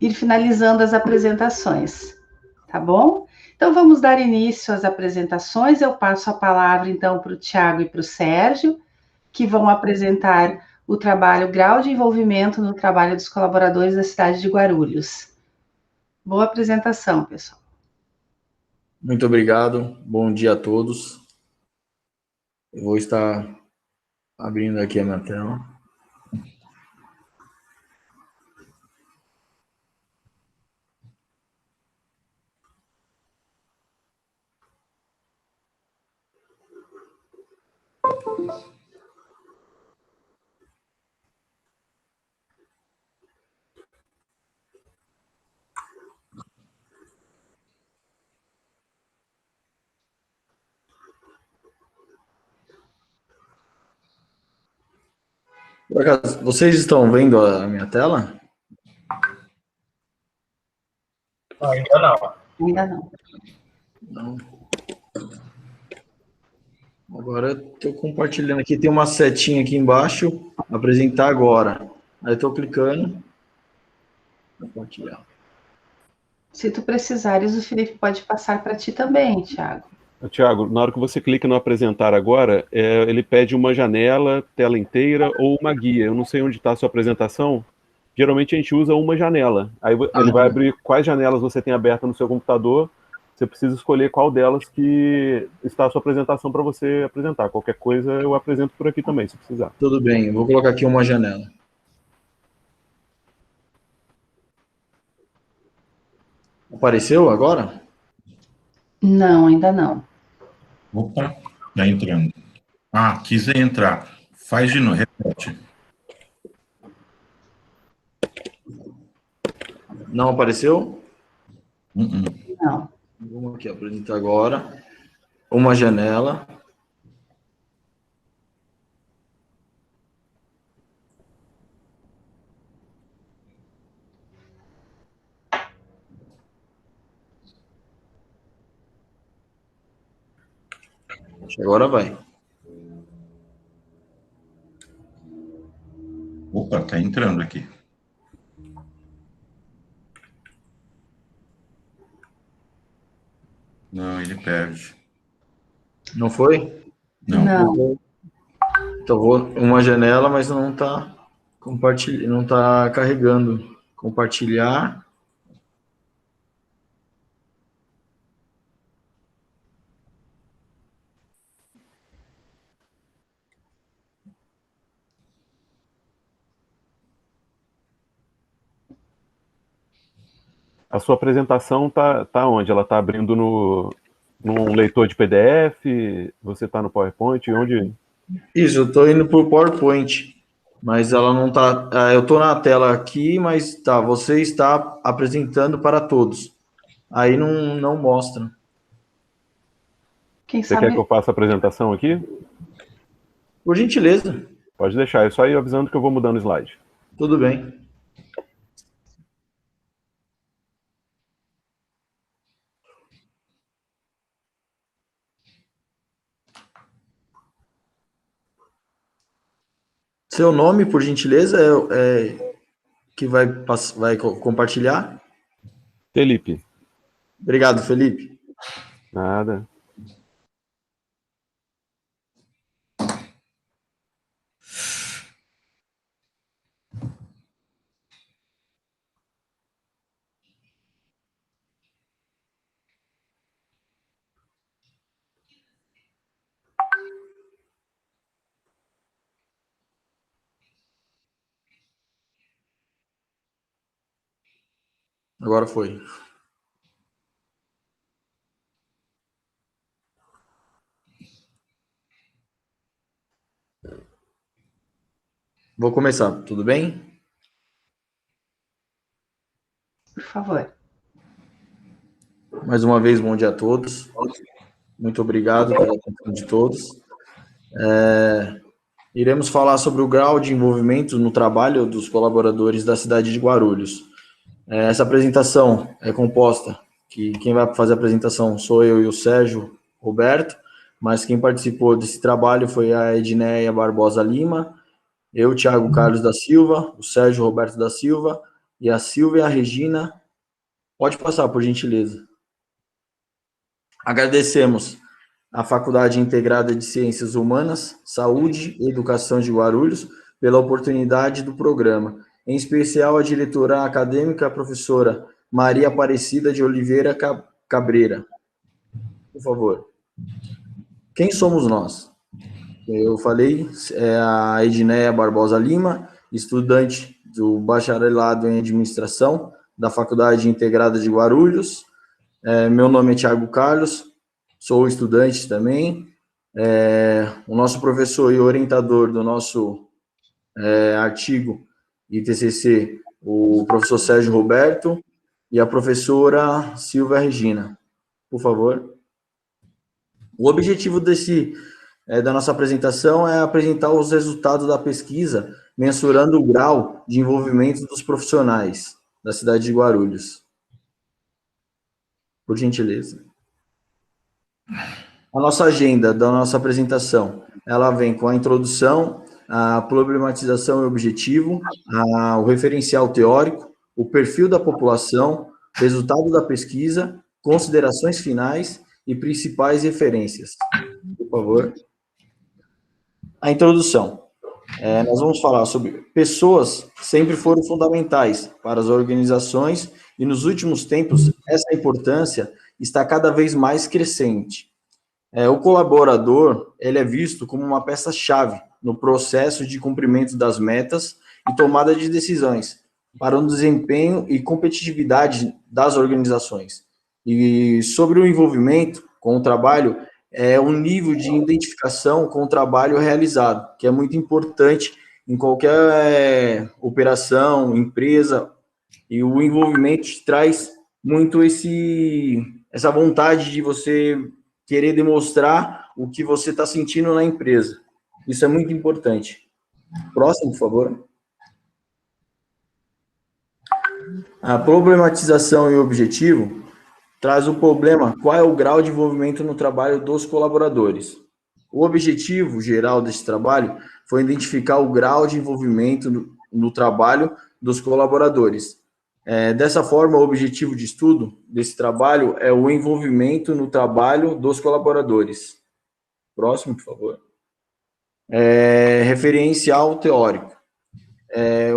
ir finalizando as apresentações, tá bom? Então, vamos dar início às apresentações. Eu passo a palavra, então, para o Tiago e para o Sérgio, que vão apresentar o trabalho Grau de Envolvimento no Trabalho dos Colaboradores da cidade de Guarulhos. Boa apresentação, pessoal. Muito obrigado, bom dia a todos. Eu vou estar abrindo aqui a minha tela. Por acaso, vocês estão vendo a minha tela? Ainda não. Ainda não. Não. Agora eu estou compartilhando aqui, tem uma setinha aqui embaixo, apresentar agora. Aí estou clicando, compartilhar. Se tu precisares, o Felipe pode passar para ti também, Tiago. Tiago, na hora que você clica no apresentar agora, ele pede uma janela, tela inteira ou uma guia. Eu não sei onde está a sua apresentação. Geralmente a gente usa uma janela. Aí ele vai abrir quais janelas você tem aberta no seu computador. Você precisa escolher qual delas que está a sua apresentação para você apresentar. Qualquer coisa eu apresento por aqui também, se precisar. Tudo bem, eu vou colocar aqui uma janela. Apareceu agora? Não, ainda não. Opa, tá entrando. Ah, quis entrar. Faz de novo, repete. Não apareceu? Não. Vamos aqui apresentar agora. Uma janela. Agora vai. Opa, tá entrando aqui. Não, ele perde. Não foi? Não. Então vou uma janela, mas não está compartilhando, não está carregando. Compartilhar. A sua apresentação tá onde? Ela está abrindo num leitor de PDF? Você está no PowerPoint? Onde? Isso, eu estou indo para o PowerPoint, mas ela não está. Eu estou na tela aqui, mas tá. Você está apresentando para todos. Aí não mostra. Você quer que eu faça a apresentação aqui? Por gentileza. Pode deixar, é só ir avisando que eu vou mudando o slide. Tudo bem. Seu nome, por gentileza, que vai compartilhar? Felipe. Obrigado, Felipe. Nada. Agora foi. Vou começar, tudo bem? Por favor. Mais uma vez, bom dia a todos. Muito obrigado pela atenção de todos. Iremos falar sobre o grau de envolvimento no trabalho dos colaboradores da cidade de Guarulhos. Essa apresentação é composta, que quem vai fazer a apresentação sou eu e o Sérgio Roberto, mas quem participou desse trabalho foi a Edneia Barbosa Lima, eu, Thiago Carlos da Silva, o Sérgio Roberto da Silva e a Silvia Regina. Pode passar, por gentileza. Agradecemos à Faculdade Integrada de Ciências Humanas, Saúde e Educação de Guarulhos pela oportunidade do programa, em especial a diretora acadêmica, a professora Maria Aparecida de Oliveira Cabreira. Por favor. Quem somos nós? Eu falei, é a Edneia Barbosa Lima, estudante do bacharelado em administração da Faculdade Integrada de Guarulhos. Meu nome é Thiago Carlos, sou estudante também. O nosso professor e orientador do nosso artigo e TCC, o professor Sérgio Roberto, e a professora Silvia Regina. Por favor. O objetivo da nossa apresentação é apresentar os resultados da pesquisa, mensurando o grau de envolvimento dos profissionais da cidade de Guarulhos. Por gentileza. A nossa agenda da nossa apresentação, ela vem com a introdução, a problematização e objetivo, o referencial teórico, o perfil da população, resultado da pesquisa, considerações finais e principais referências. Por favor. A introdução. Nós vamos falar sobre pessoas sempre foram fundamentais para as organizações e nos últimos tempos essa importância está cada vez mais crescente. O colaborador, ele é visto como uma peça-chave no processo de cumprimento das metas e tomada de decisões para o desempenho e competitividade das organizações. E sobre o envolvimento com o trabalho, um nível de identificação com o trabalho realizado, que é muito importante em qualquer operação, empresa, e o envolvimento traz muito essa vontade de você querer demonstrar o que você está sentindo na empresa. Isso é muito importante. Próximo, por favor. A problematização e o objetivo traz o problema, qual é o grau de envolvimento no trabalho dos colaboradores. O objetivo geral desse trabalho foi identificar o grau de envolvimento no trabalho dos colaboradores. Dessa forma, o objetivo de estudo desse trabalho é o envolvimento no trabalho dos colaboradores. Próximo, por favor. Referencial teórico.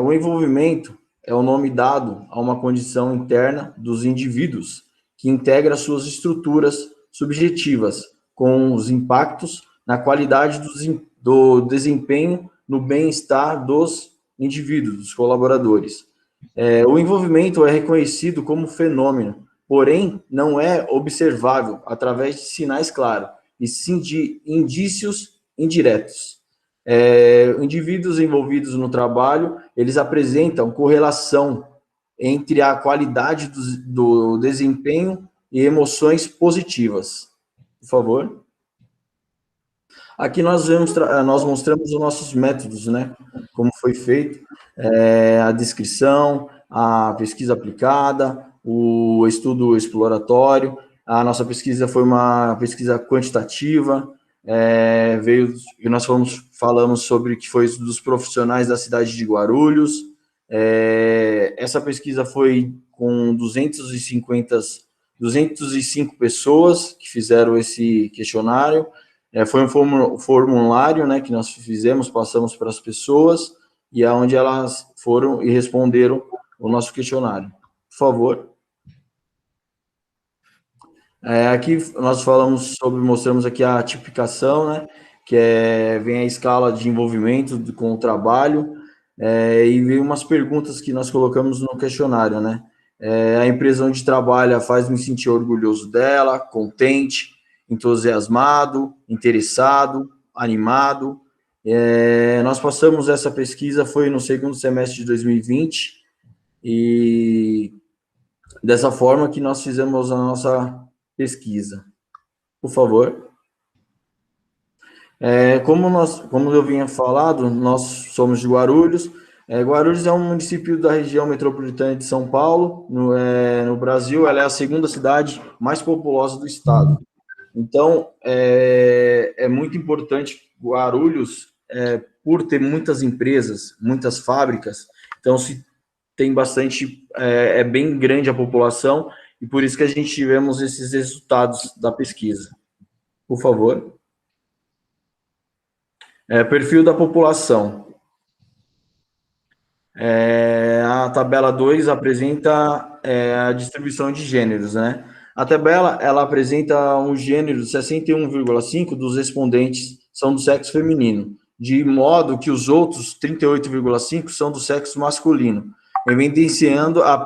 O envolvimento é o nome dado a uma condição interna dos indivíduos que integra suas estruturas subjetivas com os impactos na qualidade do desempenho no bem-estar dos indivíduos, dos colaboradores. O envolvimento é reconhecido como fenômeno, porém não é observável através de sinais claros, e sim de indícios indiretos. Indivíduos envolvidos no trabalho, eles apresentam correlação entre a qualidade do desempenho e emoções positivas. Por favor. Aqui nós mostramos os nossos métodos, né? Como foi feito, a descrição, a pesquisa aplicada, o estudo exploratório. A nossa pesquisa foi uma pesquisa quantitativa, nós falamos sobre que foi dos profissionais da cidade de Guarulhos. Essa pesquisa foi com 205 pessoas que fizeram esse questionário. Foi um formulário, né, que nós fizemos, passamos para as pessoas, e aonde elas foram e responderam o nosso questionário. Por favor. Aqui nós mostramos aqui a tipificação, né, que vem a escala de envolvimento com o trabalho, e vem umas perguntas que nós colocamos no questionário, né? A empresa onde trabalha faz me sentir orgulhoso dela, contente, entusiasmado, interessado, animado. Nós passamos essa pesquisa, foi no segundo semestre de 2020, e dessa forma que nós fizemos a nossa pesquisa. Por favor. Como eu vinha falado, nós somos de Guarulhos. Guarulhos é um município da região metropolitana de São Paulo. No Brasil, ela é a segunda cidade mais populosa do estado. Então, é muito importante Guarulhos, por ter muitas empresas, muitas fábricas, então se tem bastante, é bem grande a população, e por isso que a gente tivemos esses resultados da pesquisa. Por favor. Perfil da população. A tabela 2 apresenta a distribuição de gêneros, né? A tabela, ela apresenta um gênero de 61,5% dos respondentes são do sexo feminino, de modo que os outros 38,5% são do sexo masculino, evidenciando a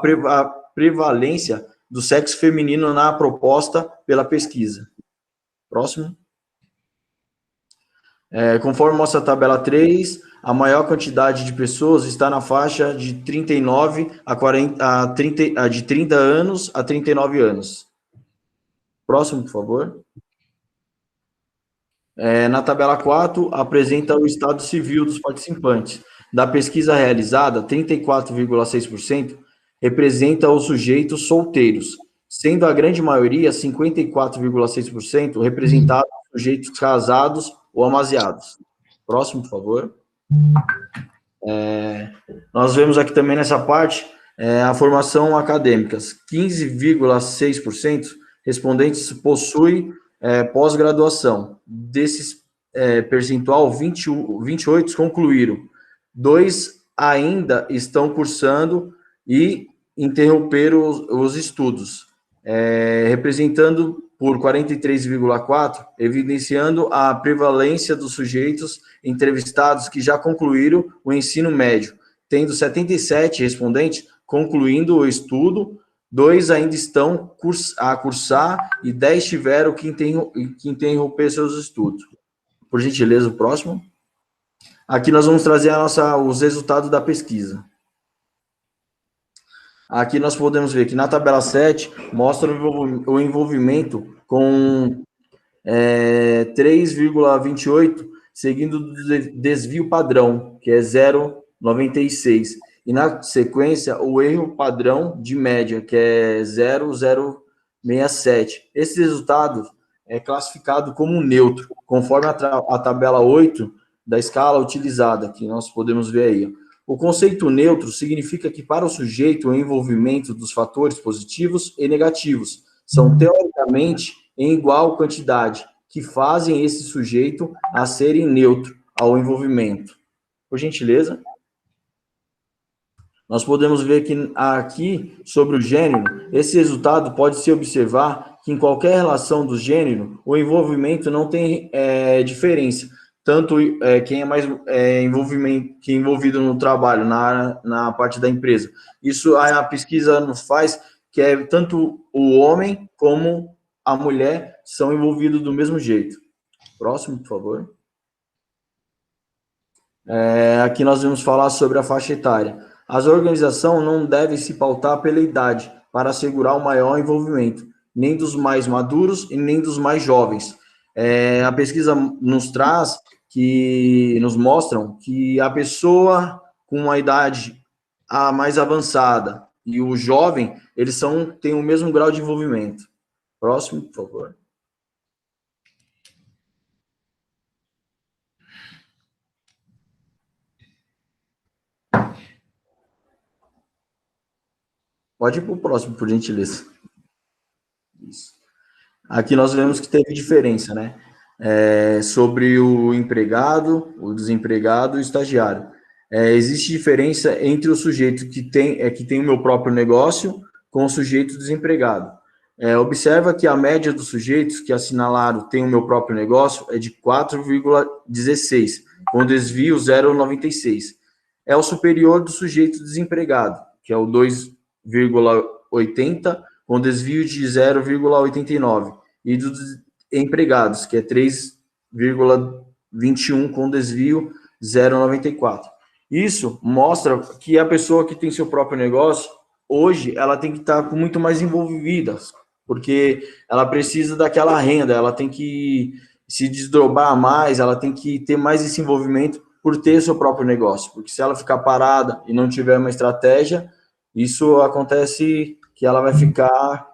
prevalência do sexo feminino na proposta pela pesquisa. Próximo. Conforme mostra a tabela 3, a maior quantidade de pessoas está na faixa de 39 de 30 anos a 39 anos. Próximo, por favor. Na tabela 4, apresenta o estado civil dos participantes. Da pesquisa realizada, 34,6% representa os sujeitos solteiros, sendo a grande maioria, 54,6%, representado por sujeitos casados ou amaziados. Próximo, por favor. Nós vemos aqui também nessa parte a formação acadêmica. 15,6% respondentes possuem pós-graduação. Desses percentual, 28 concluíram. 2 ainda estão cursando e interromperam os estudos, representando por 43,4%, evidenciando a prevalência dos sujeitos entrevistados que já concluíram o ensino médio, tendo 77 respondentes concluindo o estudo, 2 ainda estão a cursar e 10 tiveram que interromper seus estudos. Por gentileza, o próximo. Aqui nós vamos trazer os resultados da pesquisa. Aqui nós podemos ver que na tabela 7 mostra o envolvimento com 3,28, seguindo do desvio padrão, que é 0,96. E na sequência, o erro padrão de média, que é 0,067. Esse resultado é classificado como neutro, conforme a tabela 8 da escala utilizada, que nós podemos ver aí. O conceito neutro significa que, para o sujeito, o envolvimento dos fatores positivos e negativos são, teoricamente, em igual quantidade, que fazem esse sujeito a serem neutro ao envolvimento. Por gentileza. Nós podemos ver que aqui, sobre o gênero, esse resultado pode-se observar que, em qualquer relação do gênero, o envolvimento não tem diferença. Tanto quem é mais envolvido no trabalho, na parte da empresa. Isso a pesquisa nos faz, que tanto o homem como a mulher são envolvidos do mesmo jeito. Próximo, por favor. Aqui nós vamos falar sobre a faixa etária. As organizações não devem se pautar pela idade para assegurar o maior envolvimento, nem dos mais maduros e nem dos mais jovens. A pesquisa nos mostram que a pessoa com uma idade mais avançada e o jovem, eles têm o mesmo grau de envolvimento. Próximo, por favor. Pode ir para o próximo, por gentileza. Isso. Aqui nós vemos que teve diferença, né? Sobre o empregado, o desempregado e o estagiário. Existe diferença entre o sujeito que tem o meu próprio negócio com o sujeito desempregado. Observa que a média dos sujeitos que assinalaram tem o meu próprio negócio é de 4,16, com desvio 0,96. É o superior do sujeito desempregado, que é o 2,80, com desvio de 0,89, e dos empregados, que é 3,21, com desvio 0,94. Isso mostra que a pessoa que tem seu próprio negócio, hoje, ela tem que estar muito mais envolvida, porque ela precisa daquela renda, ela tem que se desdobrar mais, ela tem que ter mais esse envolvimento por ter seu próprio negócio, porque se ela ficar parada e não tiver uma estratégia, isso acontece que ela vai ficar,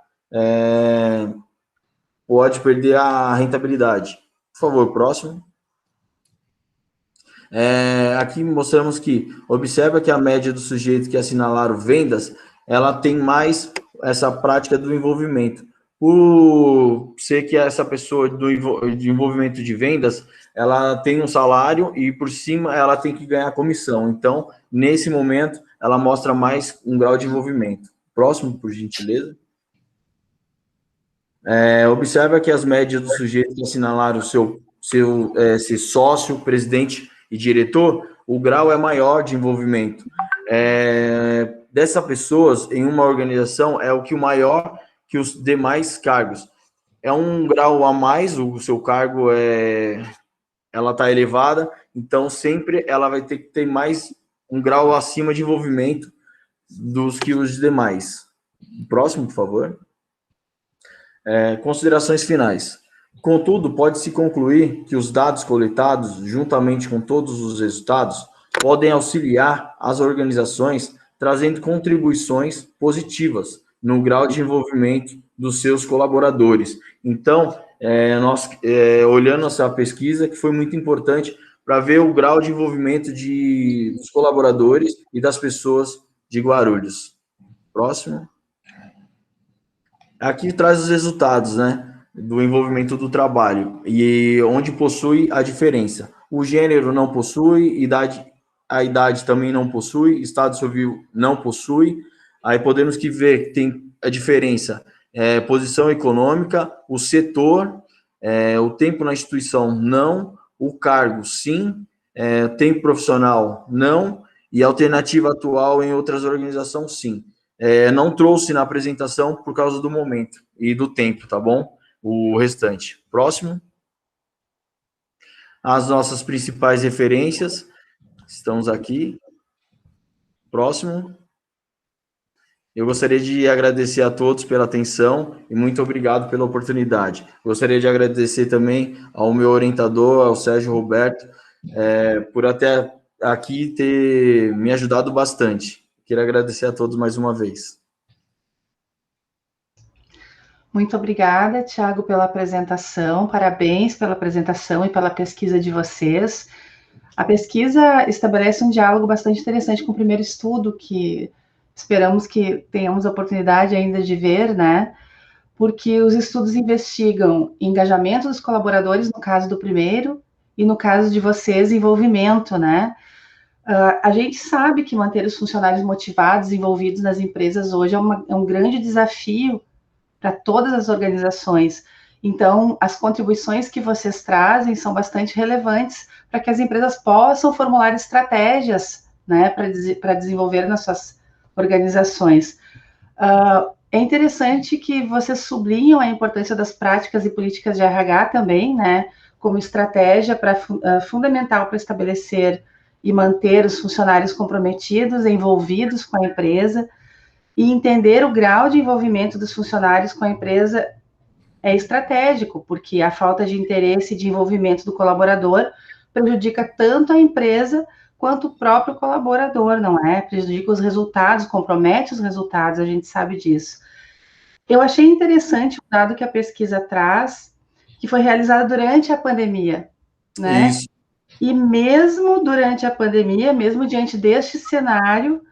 pode perder a rentabilidade. Por favor, próximo. Aqui mostramos que, observa que a média dos sujeitos que assinalaram vendas, ela tem mais essa prática do envolvimento. Por ser que essa pessoa de envolvimento de vendas, ela tem um salário e por cima ela tem que ganhar comissão. Então, nesse momento, ela mostra mais um grau de envolvimento. Próximo, por gentileza. Observa que as médias dos sujeitos que assinalaram ser sócio, presidente e diretor, o grau é maior de envolvimento. Dessas pessoas, em uma organização, é o que o maior que os demais cargos. É um grau a mais, o seu cargo ela está elevada, então sempre ela vai ter que ter mais um grau acima de envolvimento dos que os demais. Próximo, por favor. Considerações finais. Contudo, pode-se concluir que os dados coletados, juntamente com todos os resultados, podem auxiliar as organizações, trazendo contribuições positivas no grau de envolvimento dos seus colaboradores. Então, nós olhando essa pesquisa, que foi muito importante para ver o grau de envolvimento dos colaboradores e das pessoas de Guarulhos. Próximo. Aqui traz os resultados, né, do envolvimento do trabalho, e onde possui a diferença. O gênero não possui, a idade também não possui, estado civil não possui. Aí podemos ver que tem a diferença, posição econômica, o setor, o tempo na instituição, não, o cargo, sim, tempo profissional, não, e alternativa atual em outras organizações, sim. Não trouxe na apresentação por causa do momento e do tempo, tá bom? O restante. Próximo. As nossas principais referências, estamos aqui. Próximo. Eu gostaria de agradecer a todos pela atenção e muito obrigado pela oportunidade. Gostaria de agradecer também ao meu orientador, ao Sérgio Roberto, por até aqui ter me ajudado bastante. Quero agradecer a todos mais uma vez. Muito obrigada, Tiago, pela apresentação. Parabéns pela apresentação e pela pesquisa de vocês. A pesquisa estabelece um diálogo bastante interessante com o primeiro estudo, que esperamos que tenhamos a oportunidade ainda de ver, né? Porque os estudos investigam engajamento dos colaboradores, no caso do primeiro, e no caso de vocês, envolvimento, né? A gente sabe que manter os funcionários motivados, envolvidos nas empresas hoje é um grande desafio para todas as organizações. Então, as contribuições que vocês trazem são bastante relevantes para que as empresas possam formular estratégias, né, para desenvolver nas suas organizações. É interessante que vocês sublinham a importância das práticas e políticas de RH também, né, como estratégia fundamental para estabelecer e manter os funcionários comprometidos, envolvidos com a empresa, e entender o grau de envolvimento dos funcionários com a empresa é estratégico, porque a falta de interesse e de envolvimento do colaborador prejudica tanto a empresa quanto o próprio colaborador, não é? Prejudica os resultados, compromete os resultados, a gente sabe disso. Eu achei interessante o dado que a pesquisa traz, que foi realizada durante a pandemia, né? Isso. E mesmo durante a pandemia, mesmo diante deste cenário,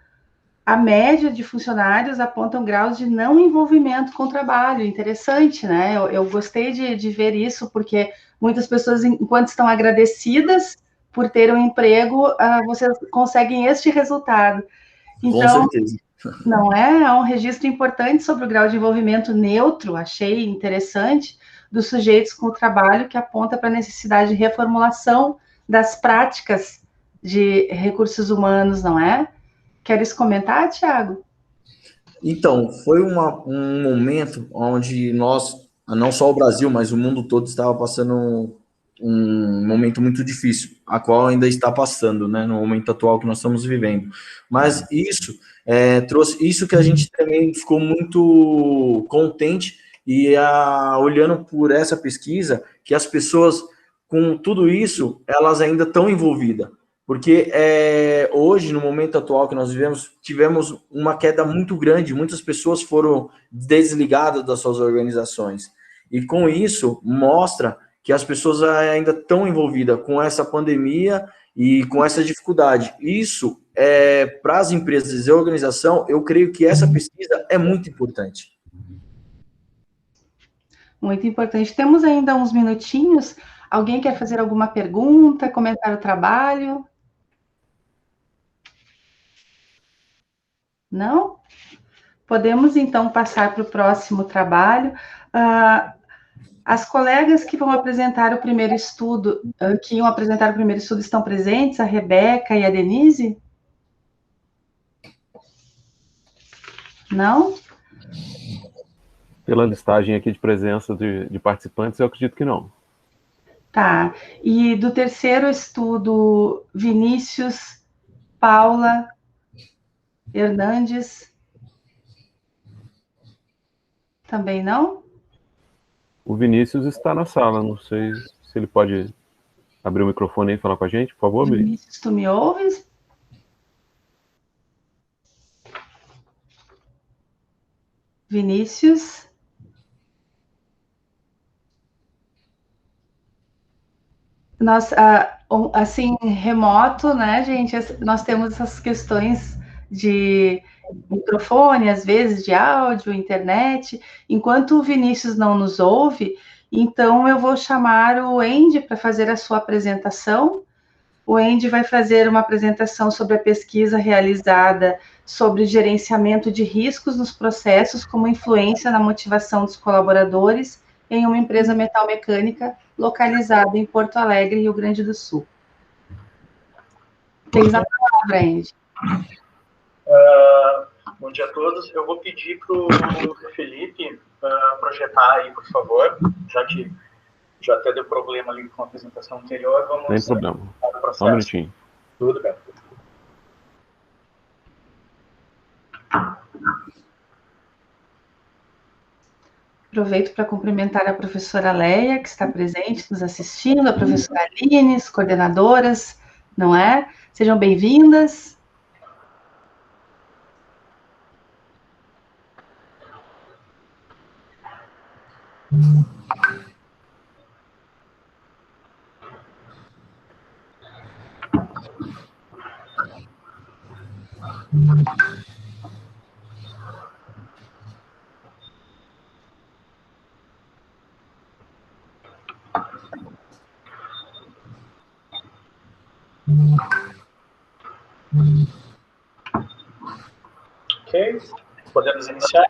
a média de funcionários apontam graus de não envolvimento com o trabalho. Interessante, né? Eu gostei de ver isso, porque muitas pessoas, enquanto estão agradecidas por ter um emprego, vocês conseguem este resultado. Então, com certeza. Não é? É um registro importante sobre o grau de envolvimento neutro, achei interessante, dos sujeitos com o trabalho, que aponta para a necessidade de reformulação das práticas de recursos humanos, não é? Queres comentar, Tiago? Então, foi um momento onde nós, não só o Brasil, mas o mundo todo estava passando um momento muito difícil, a qual ainda está passando, né, no momento atual que nós estamos vivendo. Mas isso trouxe isso que a gente também ficou muito contente e olhando por essa pesquisa, que as pessoas com tudo isso, elas ainda estão envolvidas. Porque hoje, no momento atual que nós vivemos, tivemos uma queda muito grande, muitas pessoas foram desligadas das suas organizações. E com isso, mostra que as pessoas ainda estão envolvidas com essa pandemia e com essa dificuldade. Isso, para as empresas e a organização, eu creio que essa pesquisa é muito importante. Muito importante. Temos ainda uns minutinhos. Alguém quer fazer alguma pergunta, comentar o trabalho? Não? Podemos, então, passar para o próximo trabalho. As colegas que vão apresentar o primeiro estudo, estão presentes, a Rebeca e a Denise? Não? Pela listagem aqui de presença de participantes, eu acredito que não. Tá. E do terceiro estudo, Vinícius, Paula, Hernandes? Também não? O Vinícius está na sala, não sei se ele pode abrir o microfone aí e falar com a gente, por favor, Vinícius, tu me ouves? Vinícius? Nós, assim, remoto, né, gente, nós temos essas questões de microfone, às vezes, de áudio, internet. Enquanto o Vinícius não nos ouve, então eu vou chamar o Andy para fazer a sua apresentação. O Andy vai fazer uma apresentação sobre a pesquisa realizada sobre gerenciamento de riscos nos processos como influência na motivação dos colaboradores em uma empresa metalmecânica localizada em Porto Alegre, Rio Grande do Sul. Tens a palavra, Andy. Bom dia a todos. Eu vou pedir para o Felipe projetar aí, por favor, já que já até deu problema ali com a apresentação anterior. Vamos. Sem problema. Só um minutinho. Tudo bem. Aproveito para cumprimentar a professora Leia, que está presente, nos assistindo, a professora Aline, as coordenadoras, não é? Sejam bem-vindas. Ok, podemos iniciar?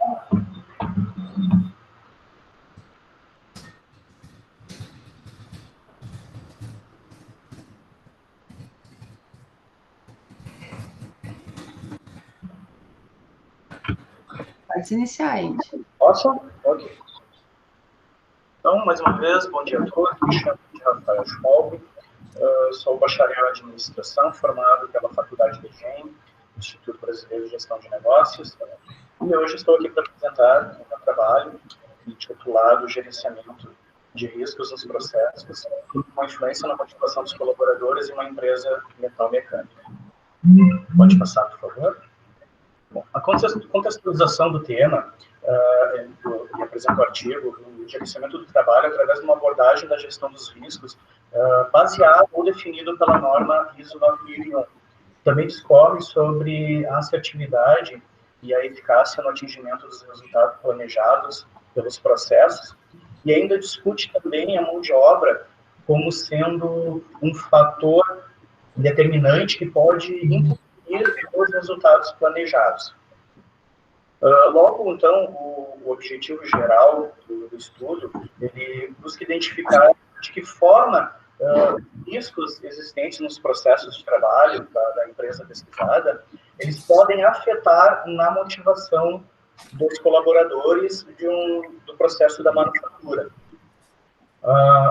Pode iniciar, Andy. Posso? Ok. Então, mais uma vez, bom dia a todos. Me chamo Rafael Schwalbe. Sou bacharel em administração, formado pela Faculdade de Engenho, Instituto Brasileiro de Gestão de Negócios. E hoje estou aqui para apresentar um trabalho intitulado Gerenciamento de Riscos nos Processos, com influência na motivação dos colaboradores em uma empresa metalmecânica. Pode passar, por favor? Bom, a contextualização do tema, eu apresento o artigo, o gerenciamento do trabalho através de uma abordagem da gestão dos riscos, baseado ou definido pela norma ISO 9001. Também discorre sobre a assertividade e a eficácia no atingimento dos resultados planejados pelos processos, e ainda discute também a mão de obra como sendo um fator determinante que pode interferir nos resultados planejados. Logo, então, o objetivo geral do estudo, ele busca identificar de que forma riscos existentes nos processos de trabalho da empresa pesquisada, eles podem afetar na motivação dos colaboradores do processo da manufatura.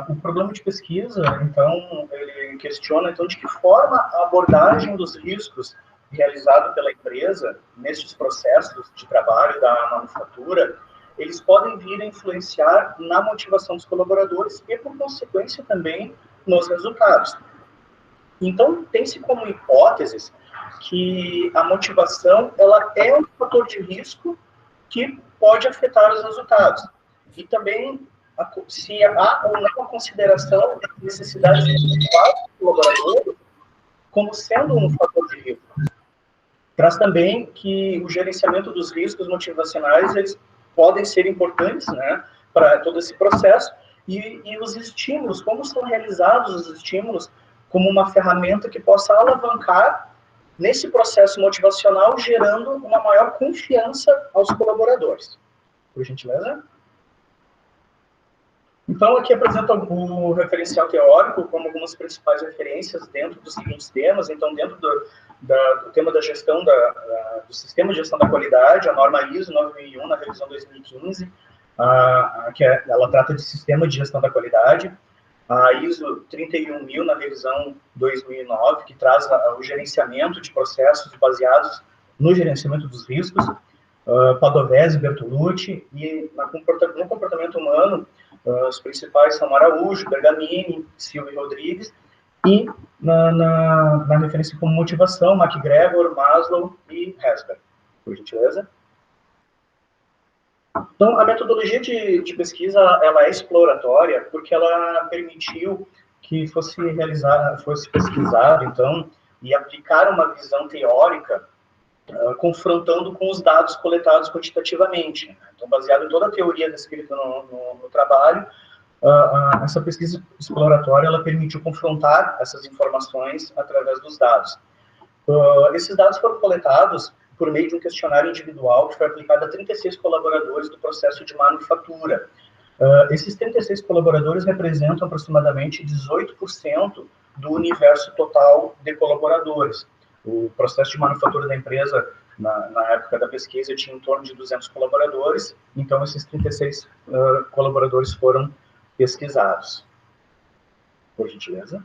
O programa de pesquisa, então, ele questiona, então, de que forma a abordagem dos riscos realizado pela empresa nesses processos de trabalho da manufatura, eles podem vir a influenciar na motivação dos colaboradores e, por consequência, também nos resultados. Então, tem-se como hipóteses que a motivação ela é um fator de risco que pode afetar os resultados. E também, se há ou não a consideração das necessidades individuais do colaborador como sendo um fator de risco. Traz também que o gerenciamento dos riscos motivacionais, eles podem ser importantes, né, para todo esse processo, e os estímulos, como são realizados os estímulos, como uma ferramenta que possa alavancar nesse processo motivacional, gerando uma maior confiança aos colaboradores. Por gentileza. Então, aqui apresenta o referencial teórico como algumas principais referências dentro dos seguintes temas. Então, dentro do tema da gestão do sistema de gestão da qualidade, a norma ISO 9001, na revisão 2015, ela trata de sistema de gestão da qualidade. A ISO 31000, na revisão 2009, que traz o gerenciamento de processos baseados no gerenciamento dos riscos. Padovese, Bertolucci, e no comportamento humano, os principais são Araújo, Bergamini, Silva e Rodrigues, e na referência como motivação, MacGregor, Maslow e Herzberg. Por gentileza. Então, a metodologia de pesquisa, ela é exploratória, porque ela permitiu que fosse pesquisado, então, e aplicar uma visão teórica, confrontando com os dados coletados quantitativamente. Então, baseado em toda a teoria descrita no trabalho, essa pesquisa exploratória, ela permitiu confrontar essas informações através dos dados. Esses dados foram coletados por meio de um questionário individual que foi aplicado a 36 colaboradores do processo de manufatura. Esses 36 colaboradores representam aproximadamente 18% do universo total de colaboradores. O processo de manufatura da empresa, na época da pesquisa, tinha em torno de 200 colaboradores, então esses 36 colaboradores foram pesquisados. Por gentileza.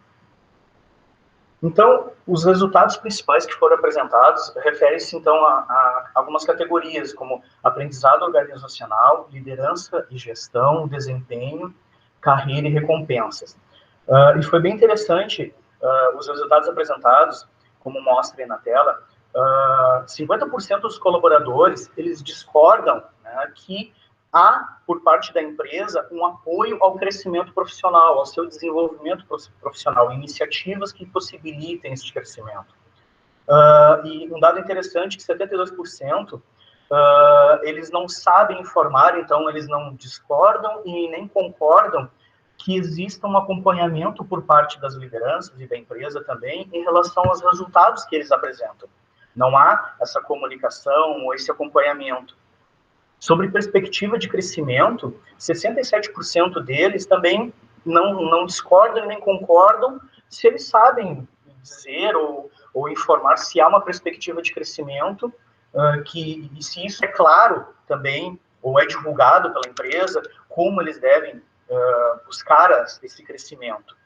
Então, os resultados principais que foram apresentados referem-se, então, a algumas categorias, como aprendizado organizacional, liderança e gestão, desempenho, carreira e recompensas. E foi bem interessante os resultados apresentados, como mostra aí na tela. 50% dos colaboradores, eles discordam, né, que há, por parte da empresa, um apoio ao crescimento profissional, ao seu desenvolvimento profissional, iniciativas que possibilitem esse crescimento. E um dado interessante, que 72% eles não sabem informar, então eles não discordam e nem concordam que exista um acompanhamento por parte das lideranças e da empresa também em relação aos resultados que eles apresentam. Não há essa comunicação ou esse acompanhamento. Sobre perspectiva de crescimento, 67% deles também não discordam nem concordam se eles sabem dizer ou informar se há uma perspectiva de crescimento, e se isso é claro também, ou é divulgado pela empresa, como eles devem buscar esse crescimento.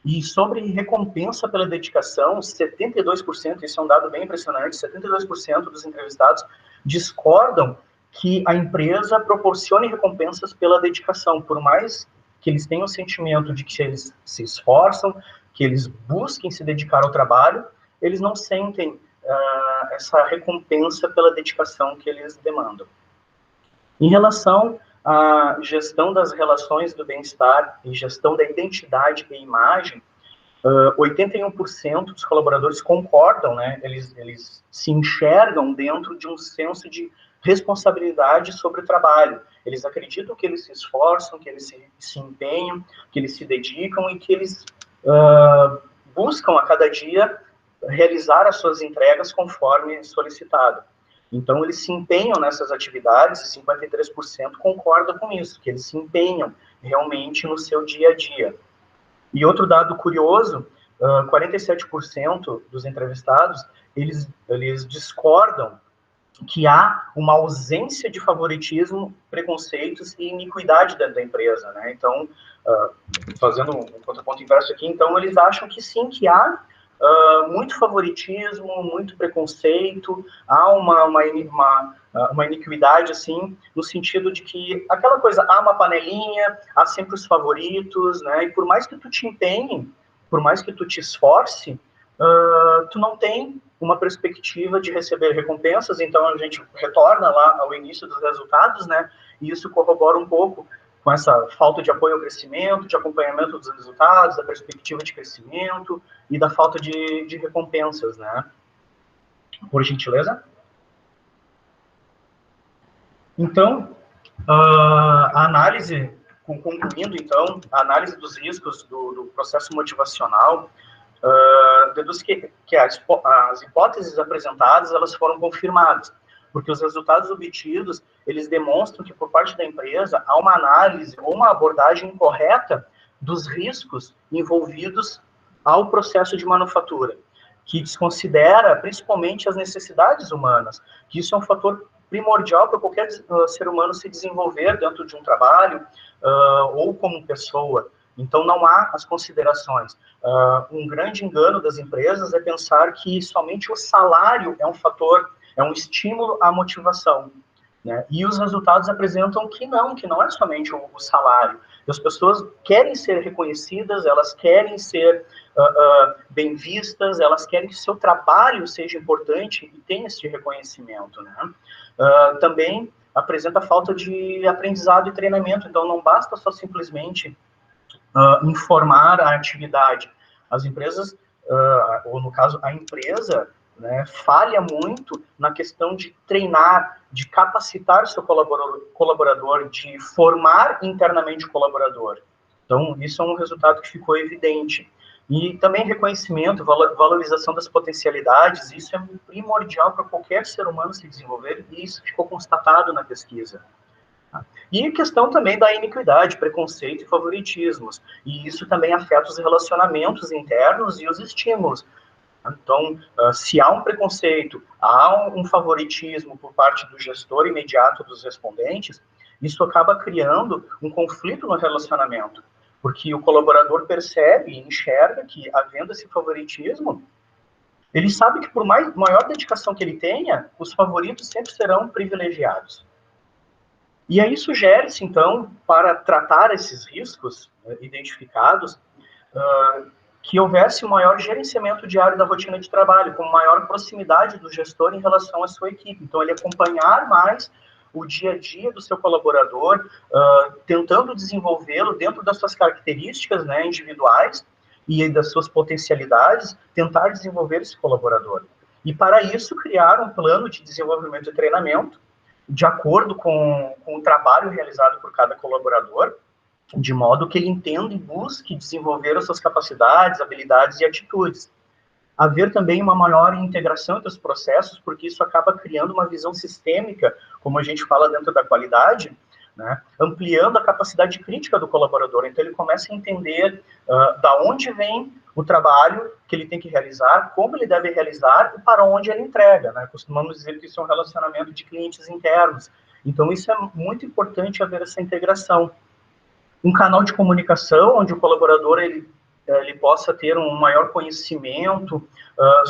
E sobre recompensa pela dedicação, 72%, isso é um dado bem impressionante, 72% dos entrevistados discordam que a empresa proporcione recompensas pela dedicação, por mais que eles tenham o sentimento de que eles se esforçam, que eles busquem se dedicar ao trabalho, eles não sentem essa recompensa pela dedicação que eles demandam. Em relação à gestão das relações do bem-estar e gestão da identidade e imagem, 81% dos colaboradores concordam, né? Eles se enxergam dentro de um senso de responsabilidade sobre o trabalho. Eles acreditam que eles se esforçam, que eles se empenham, que eles se dedicam e que eles buscam a cada dia realizar as suas entregas conforme solicitado. Então, eles se empenham nessas atividades e 53% concordam com isso, que eles se empenham realmente no seu dia a dia. E outro dado curioso, 47% dos entrevistados, eles discordam que há uma ausência de favoritismo, preconceitos e iniquidade dentro da empresa, né? Então, fazendo um contraponto inverso aqui, então eles acham que sim, que há muito favoritismo, muito preconceito, há uma iniquidade, assim, no sentido de que aquela coisa, há uma panelinha, há sempre os favoritos, né? E por mais que tu te empenhe, por mais que tu te esforce, tu não tem uma perspectiva de receber recompensas. Então a gente retorna lá ao início dos resultados, né? E isso corrobora um pouco com essa falta de apoio ao crescimento, de acompanhamento dos resultados, da perspectiva de crescimento e da falta de recompensas, né? Por gentileza. Então, a análise, concluindo, então, a análise dos riscos do processo motivacional deduz que as hipóteses apresentadas, elas foram confirmadas, porque os resultados obtidos, eles demonstram que, por parte da empresa, há uma análise ou uma abordagem correta dos riscos envolvidos ao processo de manufatura, que desconsidera principalmente as necessidades humanas, que isso é um fator primordial para qualquer ser humano se desenvolver dentro de um trabalho ou como pessoa. Então, não há as considerações. Um grande engano das empresas é pensar que somente o salário é um fator, é um estímulo à motivação, né? E os resultados apresentam que não é somente o salário. As pessoas querem ser reconhecidas, elas querem ser bem vistas, elas querem que seu trabalho seja importante e tenha esse reconhecimento, né? Também apresenta falta de aprendizado e treinamento, então não basta só simplesmente informar a atividade. As empresas, ou no caso a empresa, né, falha muito na questão de treinar, de capacitar seu colaborador, de formar internamente o colaborador. Então, isso é um resultado que ficou evidente. E também reconhecimento, valorização das potencialidades, isso é primordial para qualquer ser humano se desenvolver, e isso ficou constatado na pesquisa. E a questão também da iniquidade, preconceito e favoritismos, e isso também afeta os relacionamentos internos e os estímulos. Então, se há um preconceito, há um favoritismo por parte do gestor imediato dos respondentes, isso acaba criando um conflito no relacionamento, porque o colaborador percebe e enxerga que, havendo esse favoritismo, ele sabe que por maior dedicação que ele tenha, os favoritos sempre serão privilegiados. E aí sugere-se, então, para tratar esses riscos identificados, que houvesse um maior gerenciamento diário da rotina de trabalho, com maior proximidade do gestor em relação à sua equipe. Então, ele acompanhar mais o dia a dia do seu colaborador, tentando desenvolvê-lo dentro das suas características, né, individuais e das suas potencialidades, tentar desenvolver esse colaborador. E, para isso, criar um plano de desenvolvimento e treinamento, de acordo com o trabalho realizado por cada colaborador, de modo que ele entenda e busque desenvolver as suas capacidades, habilidades e atitudes. Haver também uma maior integração entre os processos, porque isso acaba criando uma visão sistêmica, como a gente fala dentro da qualidade, né, ampliando a capacidade crítica do colaborador. Então, ele começa a entender da onde vem o trabalho que ele tem que realizar, como ele deve realizar e para onde ele entrega, né? Costumamos dizer que isso é um relacionamento de clientes internos. Então, isso é muito importante, haver essa integração. Um canal de comunicação onde o colaborador ele possa ter um maior conhecimento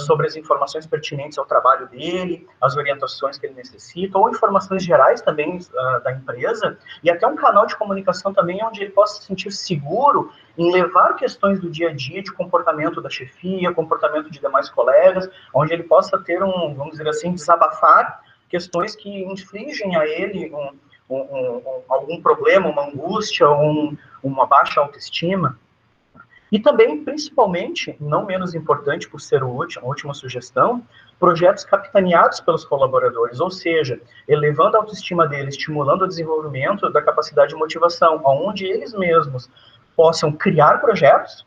sobre as informações pertinentes ao trabalho dele, as orientações que ele necessita, ou informações gerais também da empresa, e até um canal de comunicação também onde ele possa se sentir seguro em levar questões do dia a dia, de comportamento da chefia, comportamento de demais colegas, onde ele possa ter vamos dizer assim, desabafar questões que infligem a ele algum problema, uma angústia, uma baixa autoestima. E também, principalmente, não menos importante por ser a última sugestão, projetos capitaneados pelos colaboradores, ou seja, elevando a autoestima deles, estimulando o desenvolvimento da capacidade de motivação, onde eles mesmos possam criar projetos,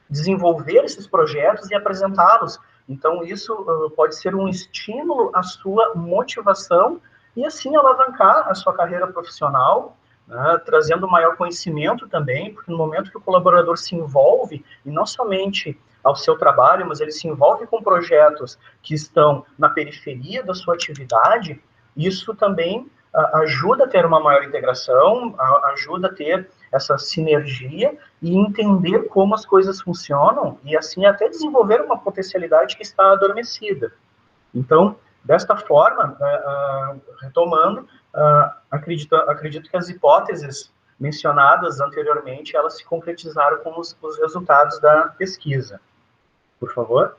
desenvolver esses projetos e apresentá-los. Então, isso pode ser um estímulo à sua motivação e, assim, alavancar a sua carreira profissional, né, trazendo maior conhecimento também, porque no momento que o colaborador se envolve, e não somente ao seu trabalho, mas ele se envolve com projetos que estão na periferia da sua atividade, isso também ajuda a ter uma maior integração, ajuda a ter essa sinergia e entender como as coisas funcionam e, assim, até desenvolver uma potencialidade que está adormecida. Então, desta forma, retomando, acredito que as hipóteses mencionadas anteriormente, elas se concretizaram com os resultados da pesquisa. Por favor.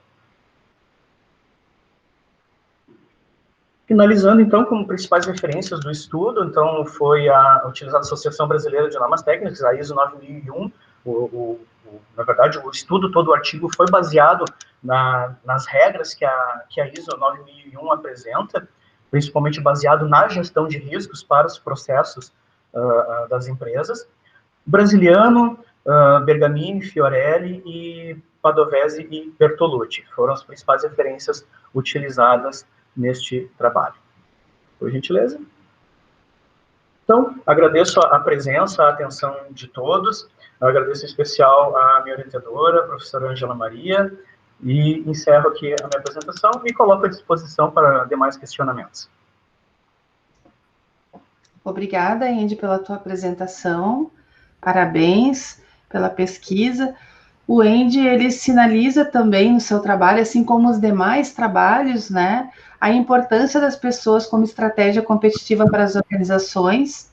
Finalizando, então, como principais referências do estudo, então, foi utilizada a Associação Brasileira de Normas Técnicas, a ISO 9001. Na verdade, o estudo, todo o artigo, foi baseado nas regras que a ISO 9001 apresenta, principalmente baseado na gestão de riscos para os processos das empresas. Brasiliano, Bergamini, Fiorelli e Padovese e Bertolucci foram as principais referências utilizadas neste trabalho. Por gentileza. Então, agradeço a presença, a atenção de todos, agradeço em especial a minha orientadora, a professora Ângela Maria, e encerro aqui a minha apresentação e coloco à disposição para demais questionamentos. Obrigada, Andy, pela tua apresentação, parabéns pela pesquisa. O Andy, ele sinaliza também no seu trabalho, assim como os demais trabalhos, né, a importância das pessoas como estratégia competitiva para as organizações,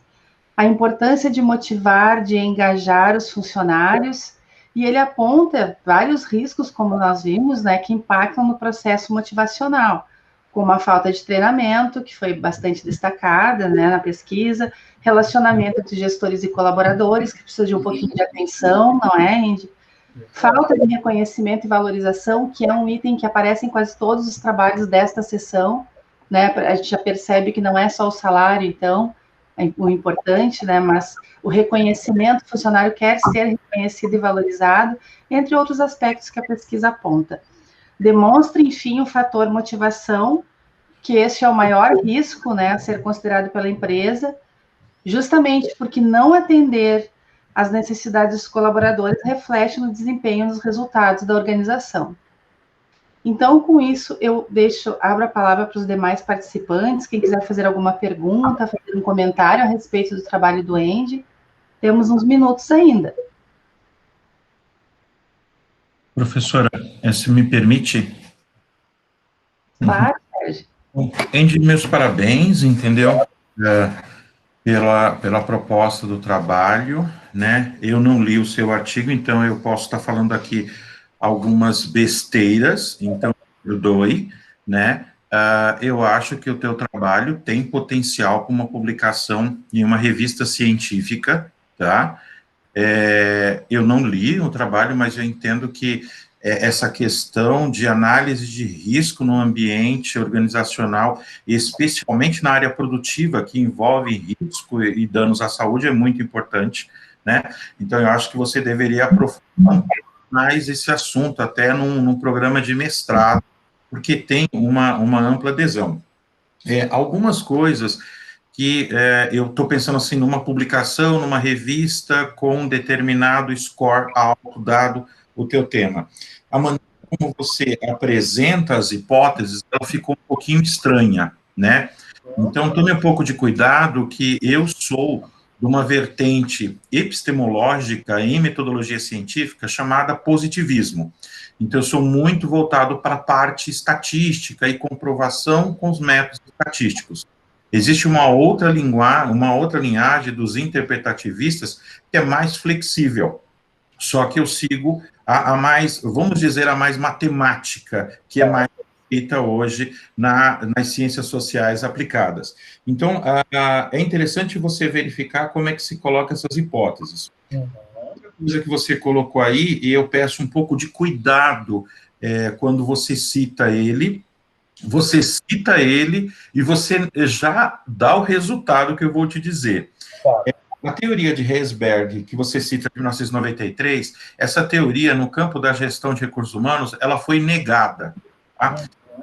a importância de motivar, de engajar os funcionários, e ele aponta vários riscos, como nós vimos, né, que impactam no processo motivacional, como a falta de treinamento, que foi bastante destacada, né, na pesquisa, relacionamento entre gestores e colaboradores, que precisa de um pouquinho de atenção, não é, Andy? Falta de reconhecimento e valorização, que é um item que aparece em quase todos os trabalhos desta sessão, né? A gente já percebe que não é só o salário, então, o importante, né? Mas o reconhecimento, o funcionário quer ser reconhecido e valorizado, entre outros aspectos que a pesquisa aponta. Demonstra, enfim, o fator motivação, que esse é o maior risco, né, a ser considerado pela empresa, justamente porque não atender as necessidades dos colaboradores reflete no desempenho dos resultados da organização. Então, com isso, eu abro a palavra para os demais participantes, quem quiser fazer alguma pergunta, fazer um comentário a respeito do trabalho do Andy, temos uns minutos ainda. Professora, se me permite? Claro, Sérgio. Andy, meus parabéns, entendeu? Pela proposta do trabalho, né? Eu não li o seu artigo, então eu posso estar falando aqui algumas besteiras, então perdoe, né? Eu acho que o teu trabalho tem potencial para uma publicação em uma revista científica, tá? Eu não li o trabalho, mas eu entendo que essa questão de análise de risco no ambiente organizacional, especialmente na área produtiva, que envolve risco e danos à saúde, é muito importante, né? Então, eu acho que você deveria aprofundar mais esse assunto, até num programa de mestrado, porque tem uma ampla adesão. Algumas coisas que eu estou pensando assim, numa publicação, numa revista, com um determinado score alto, dado o teu tema. A maneira como você apresenta as hipóteses, ela ficou um pouquinho estranha, né? Então, tome um pouco de cuidado, que eu sou de uma vertente epistemológica em metodologia científica chamada positivismo. Então, eu sou muito voltado para a parte estatística e comprovação com os métodos estatísticos. Existe uma outra linhagem dos interpretativistas que é mais flexível. Só que eu sigo a mais, vamos dizer, a mais matemática, que é mais feita hoje nas ciências sociais aplicadas. Então, é interessante você verificar como é que se coloca essas hipóteses. Outra coisa que você colocou aí, e eu peço um pouco de cuidado quando você cita ele e você já dá o resultado que eu vou te dizer. A teoria de Herzberg, que você cita de 1993, essa teoria, no campo da gestão de recursos humanos, ela foi negada. Tá?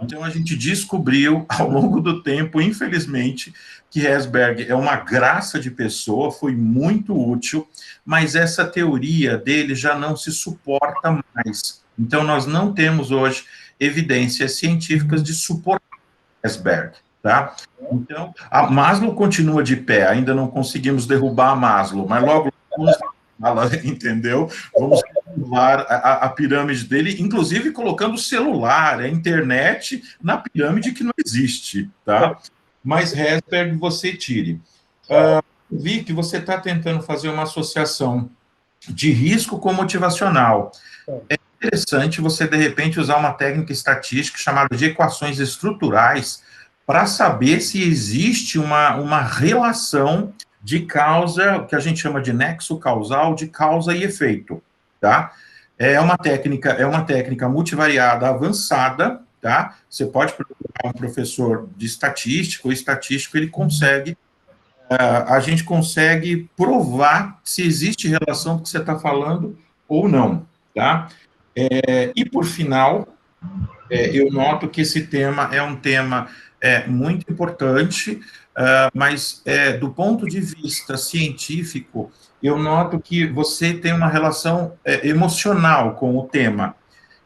Então, a gente descobriu, ao longo do tempo, infelizmente, que Herzberg é uma graça de pessoa, foi muito útil, mas essa teoria dele já não se suporta mais. Então, nós não temos hoje evidências científicas de suportar Herzberg. Tá? Então, a Maslow continua de pé, ainda não conseguimos derrubar a Maslow, mas logo entendeu? Vamos derrubar a pirâmide dele, inclusive colocando o celular, a internet na pirâmide que não existe, tá? Mas Herzberg você tire. Vi que você está tentando fazer uma associação de risco com motivacional. É interessante você, de repente, usar uma técnica estatística chamada de equações estruturais para saber se existe uma relação de causa, que a gente chama de nexo causal, de causa e efeito, tá? É uma técnica multivariada avançada, tá? Você pode procurar um professor de estatística, o estatístico, ele consegue, a gente consegue provar se existe relação do que você está falando ou não, tá? E, por final, eu noto que esse tema é um tema muito importante, mas do ponto de vista científico, eu noto que você tem uma relação emocional com o tema.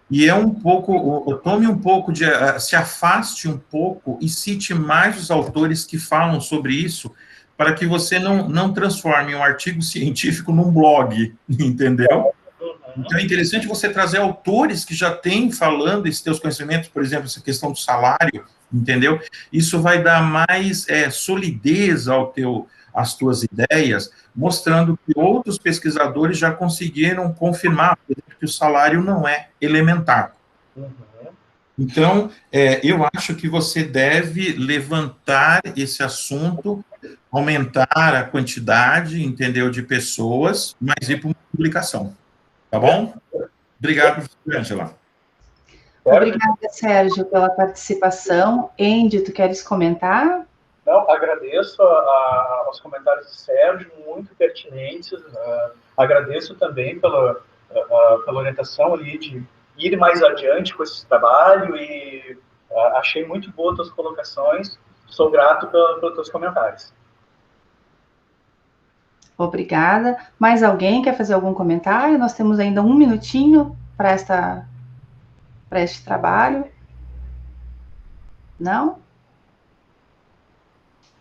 E é um pouco, tome um pouco de, se afaste um pouco e cite mais os autores que falam sobre isso, para que você não transforme um artigo científico num blog, entendeu? Então é interessante você trazer autores que já têm falando esses teus conhecimentos, por exemplo, essa questão do salário, entendeu? Isso vai dar mais solidez às tuas ideias, mostrando que outros pesquisadores já conseguiram confirmar, por exemplo, que o salário não é elementar. Então, eu acho que você deve levantar esse assunto, aumentar a quantidade, entendeu, de pessoas, mas ir para uma publicação. Tá bom? Obrigado, professor Angela. Obrigada, Sérgio, pela participação. Andy, tu queres comentar? Não, agradeço aos comentários do Sérgio, muito pertinentes. Agradeço também pela orientação ali de ir mais adiante com esse trabalho e achei muito boas as tuas colocações. Sou grato pelos teus comentários. Obrigada. Mais alguém quer fazer algum comentário? Nós temos ainda 1 minutinho para este trabalho. Não?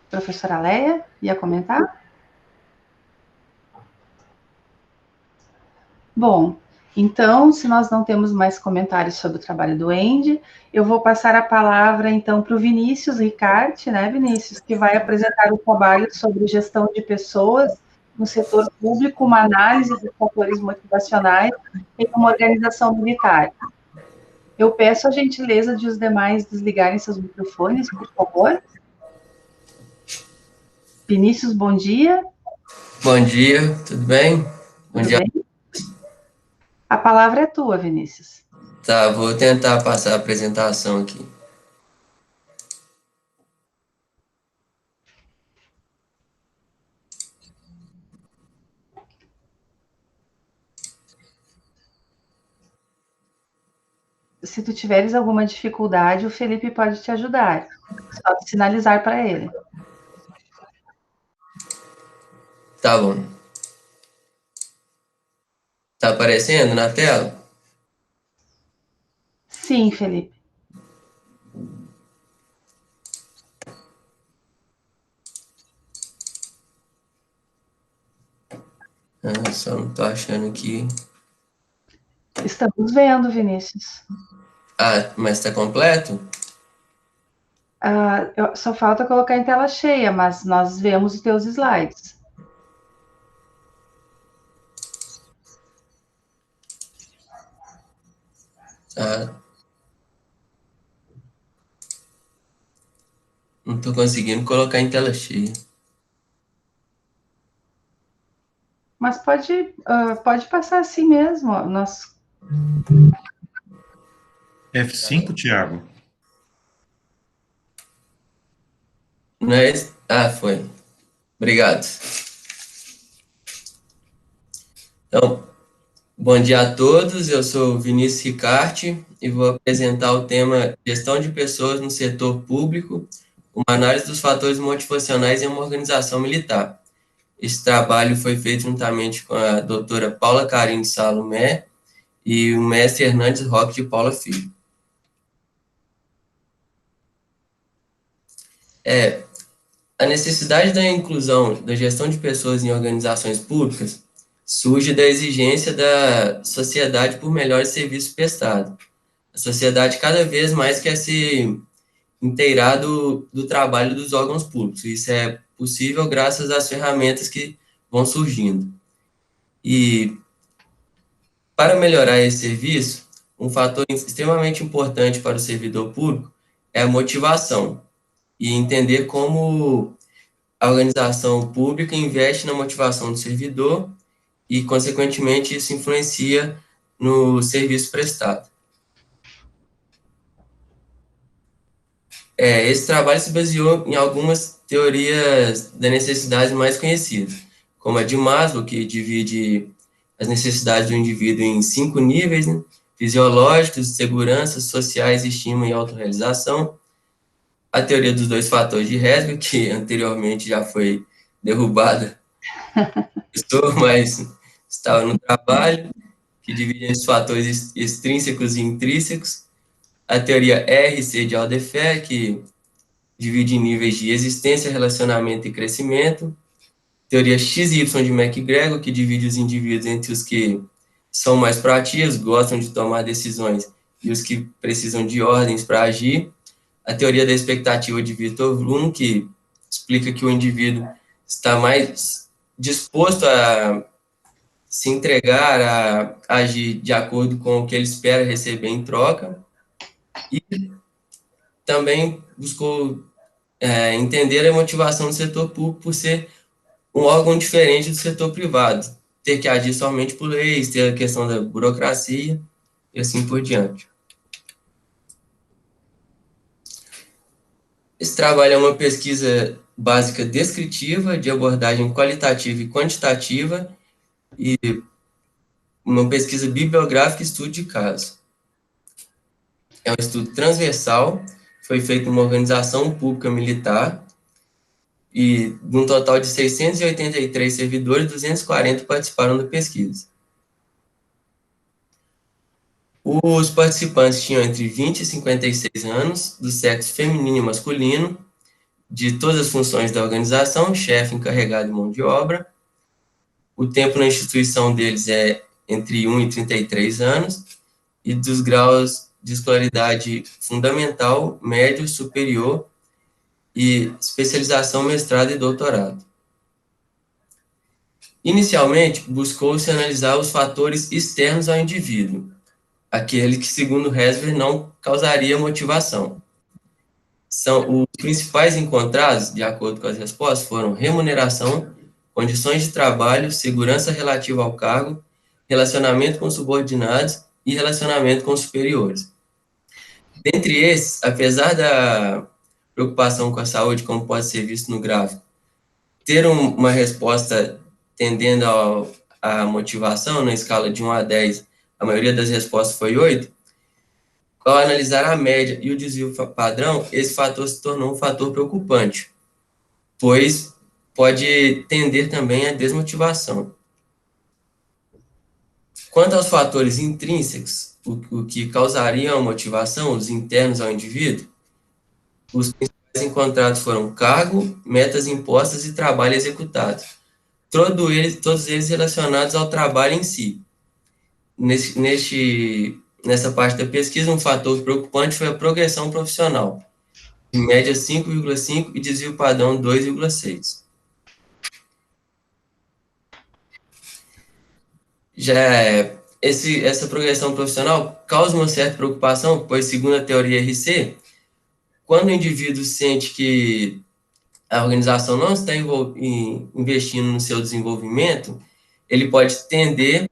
Professora Leia, ia comentar? Bom, então, se nós não temos mais comentários sobre o trabalho do Andy, eu vou passar a palavra, então, para o Vinícius Ricarte, né, Vinícius, que vai apresentar o trabalho sobre gestão de pessoas no setor público, uma análise dos fatores motivacionais em uma organização militar. Eu peço a gentileza de os demais desligarem seus microfones, por favor. Vinícius, bom dia. Bom dia, tudo bem? Bom dia. Bem? A palavra é tua, Vinícius. Tá, vou tentar passar a apresentação aqui. Se tu tiveres alguma dificuldade, o Felipe pode te ajudar. Só sinalizar para ele. Tá bom. Tá aparecendo na tela? Sim, Felipe. Só não tô achando aqui. Estamos vendo, Vinícius. Mas tá completo? Só falta colocar em tela cheia, mas nós vemos os teus slides. Não tô conseguindo colocar em tela cheia. Mas pode passar assim mesmo. F5, Tiago? Não é esse? Foi. Obrigado. Então, bom dia a todos. Eu sou Vinícius Ricarte e vou apresentar o tema Gestão de Pessoas no Setor Público, uma análise dos fatores motivacionais em uma organização militar. Esse trabalho foi feito juntamente com a doutora Paula Carine Salomé e o mestre Hernandes Roque de Paula Filho. A necessidade da inclusão da gestão de pessoas em organizações públicas surge da exigência da sociedade por melhores serviços prestados. A sociedade cada vez mais quer se inteirar do trabalho dos órgãos públicos. Isso é possível graças às ferramentas que vão surgindo. E, para melhorar esse serviço, um fator extremamente importante para o servidor público é a motivação. e entender como a organização pública investe na motivação do servidor e, consequentemente, isso influencia no serviço prestado. Esse trabalho se baseou em algumas teorias da necessidade mais conhecidas, como a de Maslow, que divide as necessidades do indivíduo em 5 níveis, né? Fisiológicos, segurança, sociais, estima e autorrealização. A teoria dos 2 fatores de Herzberg, que anteriormente já foi derrubada, mas estava no trabalho, que divide esses fatores extrínsecos e intrínsecos. A teoria RC de Aldefer, que divide em níveis de existência, relacionamento e crescimento. Teoria XY de McGregor, que divide os indivíduos entre os que são mais proativos, gostam de tomar decisões, e os que precisam de ordens para agir. A teoria da expectativa de Victor Bloom, que explica que o indivíduo está mais disposto a se entregar, a agir de acordo com o que ele espera receber em troca. E também buscou entender a motivação do setor público por ser um órgão diferente do setor privado, ter que agir somente por leis, ter a questão da burocracia e assim por diante. Esse trabalho é uma pesquisa básica descritiva, de abordagem qualitativa e quantitativa, e uma pesquisa bibliográfica e estudo de caso. É um estudo transversal, foi feito numa organização pública militar, e de um total de 683 servidores, 240 participaram da pesquisa. Os participantes tinham entre 20 e 56 anos, do sexo feminino e masculino, de todas as funções da organização, chefe, encarregado e mão de obra. O tempo na instituição deles é entre 1 e 33 anos, e dos graus de escolaridade fundamental, médio, superior e especialização, mestrado e doutorado. Inicialmente, buscou-se analisar os fatores externos ao indivíduo, aquele que, segundo Herzberg, não causaria motivação. Os principais encontrados, de acordo com as respostas, foram remuneração, condições de trabalho, segurança relativa ao cargo, relacionamento com subordinados e relacionamento com superiores. Dentre esses, apesar da preocupação com a saúde, como pode ser visto no gráfico, ter uma resposta tendendo à motivação, na escala de 1 a 10, a maioria das respostas foi 8, ao analisar a média e o desvio padrão, esse fator se tornou um fator preocupante, pois pode tender também à desmotivação. Quanto aos fatores intrínsecos, o que causariam a motivação, os internos ao indivíduo, os principais encontrados foram cargo, metas impostas e trabalho executado. Todos eles relacionados ao trabalho em si. Nessa parte da pesquisa, um fator preocupante foi a progressão profissional, em média 5,5 e desvio padrão 2,6. Essa progressão profissional causa uma certa preocupação, pois, segundo a teoria RC, quando o indivíduo sente que a organização não está investindo no seu desenvolvimento, ele pode tender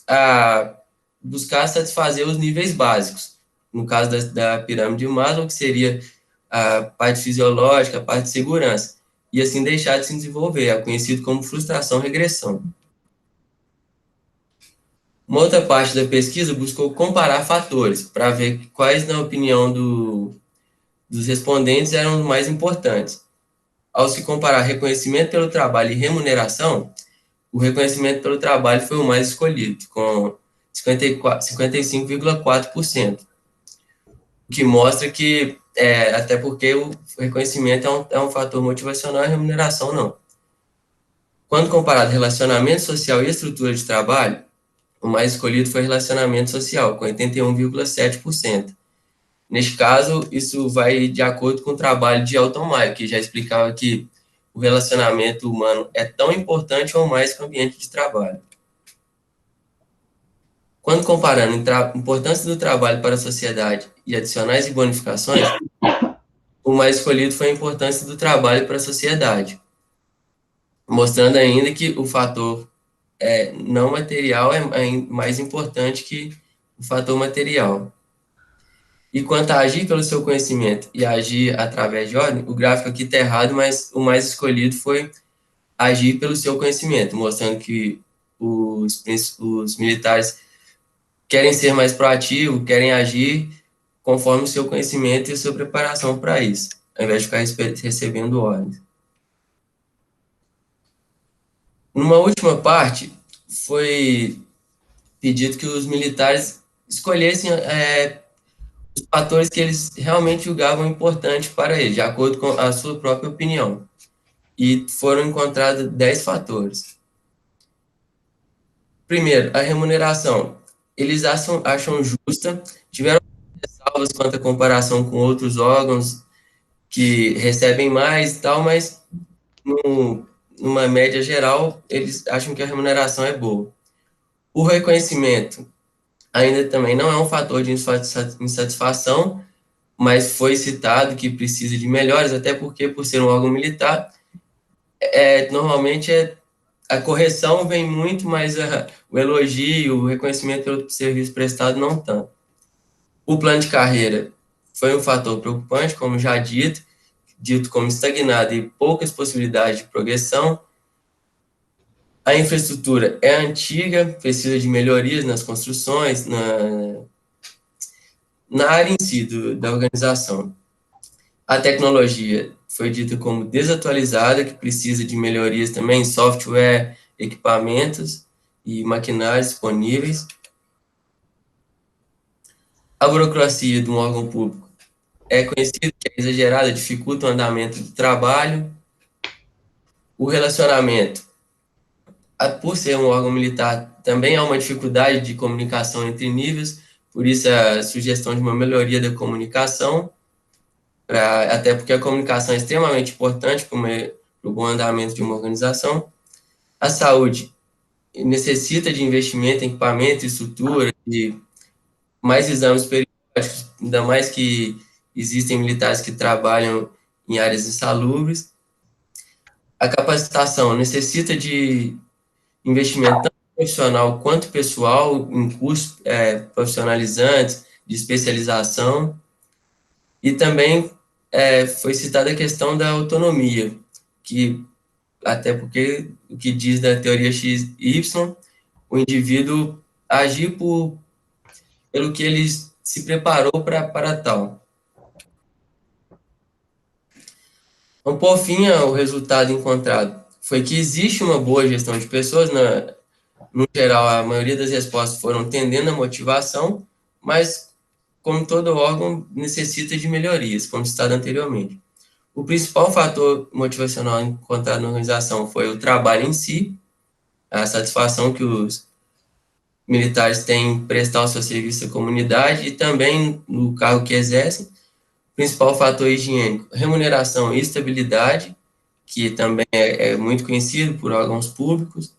a buscar satisfazer os níveis básicos. No caso da pirâmide de Maslow, que seria a parte fisiológica, a parte de segurança, e assim deixar de se desenvolver, é conhecido como frustração-regressão. Uma outra parte da pesquisa buscou comparar fatores, para ver quais, na opinião dos respondentes, eram os mais importantes. Ao se comparar reconhecimento pelo trabalho e remuneração, o reconhecimento pelo trabalho foi o mais escolhido, com 55,4%, o que mostra que, até porque o reconhecimento é um fator motivacional e a remuneração não. Quando comparado relacionamento social e estrutura de trabalho, o mais escolhido foi relacionamento social, com 81,7%. Neste caso, isso vai de acordo com o trabalho de Elton Maio, que já explicava que o relacionamento humano é tão importante ou mais que o ambiente de trabalho. Quando comparando a importância do trabalho para a sociedade e adicionais e bonificações, o mais escolhido foi a importância do trabalho para a sociedade, mostrando ainda que o fator não material é mais importante que o fator material. E quanto a agir pelo seu conhecimento e agir através de ordem, o gráfico aqui está errado, mas o mais escolhido foi agir pelo seu conhecimento, mostrando que os militares querem ser mais proativos, querem agir conforme o seu conhecimento e a sua preparação para isso, ao invés de ficar recebendo ordens. Numa última parte, foi pedido que os militares escolhessem os fatores que eles realmente julgavam importantes para eles, de acordo com a sua própria opinião. E foram encontrados 10 fatores. Primeiro, a remuneração. Eles acham justa, tiveram ressalvas quanto à comparação com outros órgãos que recebem mais e tal, mas numa média geral, eles acham que a remuneração é boa. O reconhecimento ainda também não é um fator de insatisfação, mas foi citado que precisa de melhores, até porque, por ser um órgão militar, normalmente a correção vem muito, mas o elogio, o reconhecimento pelo serviço prestado não tanto. O plano de carreira foi um fator preocupante, como já dito como estagnado e poucas possibilidades de progressão. A infraestrutura é antiga, precisa de melhorias nas construções, na área em si da organização. A tecnologia foi dita como desatualizada, que precisa de melhorias também em software, equipamentos e maquinários disponíveis. A burocracia de um órgão público é conhecido que é exagerada, dificulta o andamento do trabalho. O relacionamento, por ser um órgão militar, também há uma dificuldade de comunicação entre níveis, por isso a sugestão de uma melhoria da comunicação, até porque a comunicação é extremamente importante para o bom andamento de uma organização. A saúde necessita de investimento em equipamento, estrutura, de mais exames periódicos, ainda mais que existem militares que trabalham em áreas insalubres. A capacitação necessita de investimento tanto profissional quanto pessoal, em cursos profissionalizantes, de especialização. E também foi citada a questão da autonomia, que até porque o que diz da teoria XY, o indivíduo agir pelo que ele se preparou para tal. Então, por fim, o resultado encontrado foi que existe uma boa gestão de pessoas, no geral, a maioria das respostas foram tendendo a motivação, mas, como todo órgão, necessita de melhorias, como citado anteriormente. O principal fator motivacional encontrado na organização foi o trabalho em si, a satisfação que os militares têm em prestar o seu serviço à comunidade e também no cargo que exercem. O principal fator higiênico, remuneração e estabilidade, que também é muito conhecido por órgãos públicos.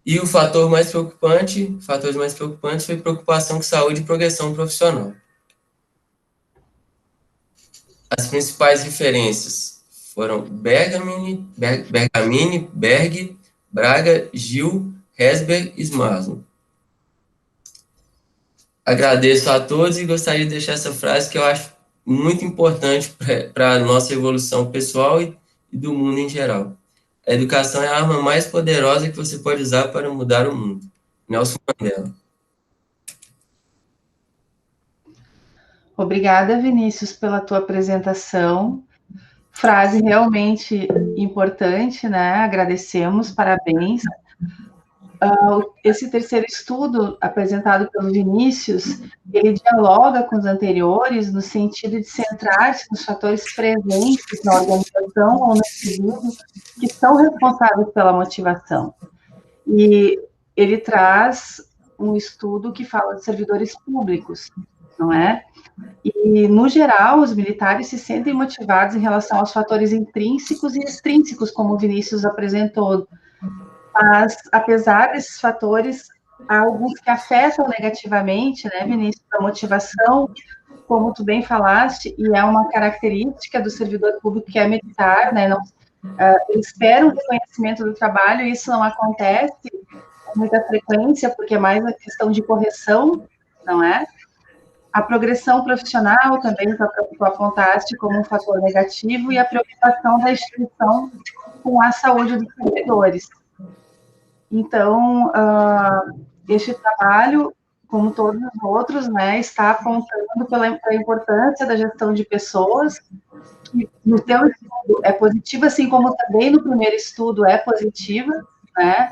E o fatores mais preocupantes foi preocupação com saúde e progressão profissional. As principais referências foram Bergamini, Berg, Braga, Gil, Hesberg e Smasson. Agradeço a todos e gostaria de deixar essa frase que eu acho muito importante para a nossa evolução pessoal e do mundo em geral. A educação é a arma mais poderosa que você pode usar para mudar o mundo. Nelson Mandela. Obrigada, Vinícius, pela tua apresentação. Frase realmente importante, né? Agradecemos, parabéns. Esse terceiro estudo, apresentado pelo Vinícius, ele dialoga com os anteriores no sentido de centrar-se nos fatores presentes na organização ou no indivíduo que são responsáveis pela motivação. E ele traz um estudo que fala de servidores públicos, não é? E, no geral, os militares se sentem motivados em relação aos fatores intrínsecos e extrínsecos, como o Vinícius apresentou. Mas, apesar desses fatores, há alguns que afetam negativamente, né, Vinícius, a motivação, como tu bem falaste, e é uma característica do servidor público que é meditar, né? Não, eles esperam o reconhecimento do trabalho, e isso não acontece com muita frequência, porque é mais uma questão de correção, não é? A progressão profissional também tu apontaste como um fator negativo, e a preocupação da instituição com a saúde dos servidores. Então, este trabalho, como todos os outros, né, está apontando pela importância da gestão de pessoas, que no teu estudo é positiva, assim como também no primeiro estudo é positiva, né,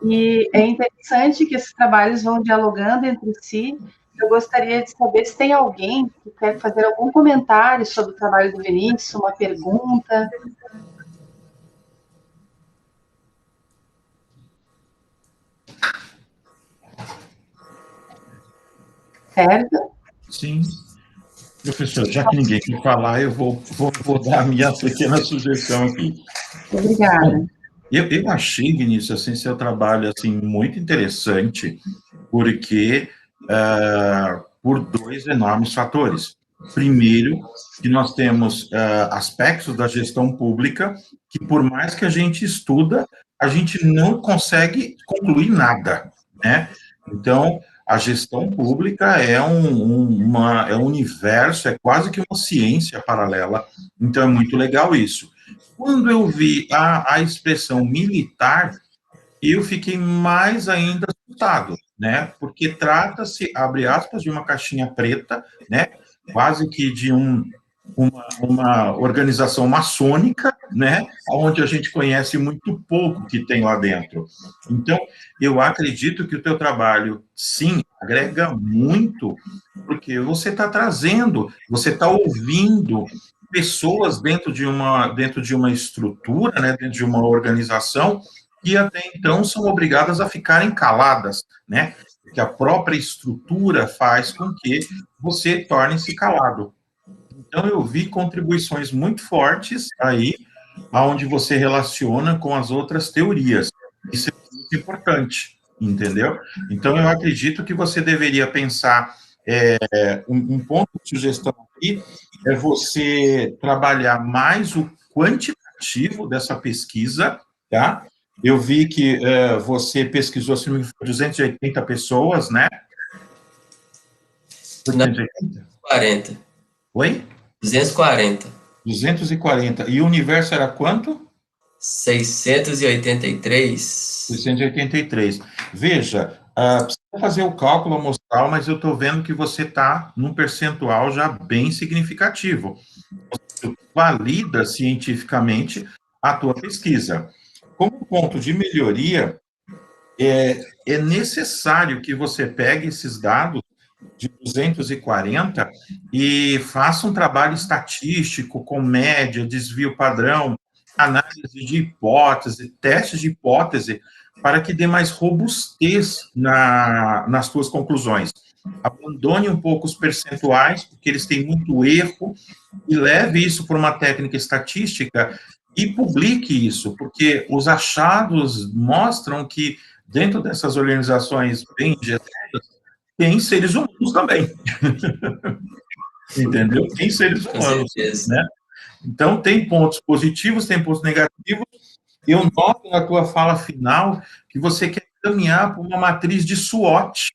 e é interessante que esses trabalhos vão dialogando entre si. Eu gostaria de saber se tem alguém que quer fazer algum comentário sobre o trabalho do Vinícius, uma pergunta. Certo? Sim. Professor, já que ninguém quer falar, eu vou dar a minha pequena sugestão aqui. Obrigada. Eu achei, Vinícius, assim, seu trabalho assim, muito interessante, porque por dois enormes fatores. Primeiro, que nós temos aspectos da gestão pública que, por mais que a gente estuda, a gente não consegue concluir nada, né? Então, a gestão pública é um universo, é quase que uma ciência paralela, então é muito legal isso. Quando eu vi a expressão militar, eu fiquei mais ainda assustado, né? Porque trata-se, abre aspas, de uma caixinha preta, né? Quase que de uma organização maçônica, né? Onde a gente conhece muito pouco que tem lá dentro. Então, eu acredito que o teu trabalho, sim, agrega muito, porque você está trazendo, você está ouvindo pessoas dentro de uma estrutura, né? Dentro de uma organização, que até então são obrigadas a ficarem caladas, né? Que a própria estrutura faz com que você torne-se calado. Então, eu vi contribuições muito fortes aí, onde você relaciona com as outras teorias. Isso é muito importante, entendeu? Então, eu acredito que você deveria pensar, um ponto de sugestão aqui, é você trabalhar mais o quantitativo dessa pesquisa, tá? Eu vi que você pesquisou, se não me engano, 280 pessoas, né? 280. 40. Oi? 240. 240. E o universo era quanto? 683. 683. Veja, precisa fazer o cálculo amostral, mas eu estou vendo que você está num percentual já bem significativo. Você valida cientificamente a tua pesquisa. Como ponto de melhoria, é necessário que você pegue esses dados de 240 e faça um trabalho estatístico com média, desvio padrão, análise de hipótese, testes de hipótese, para que dê mais robustez nas suas conclusões. Abandone um pouco os percentuais, porque eles têm muito erro, e leve isso para uma técnica estatística e publique isso, porque os achados mostram que dentro dessas organizações bem engessadas, tem seres humanos também. Entendeu? Tem seres humanos, né? Então, tem pontos positivos, tem pontos negativos. Eu noto na tua fala final que você quer caminhar por uma matriz de SWOT,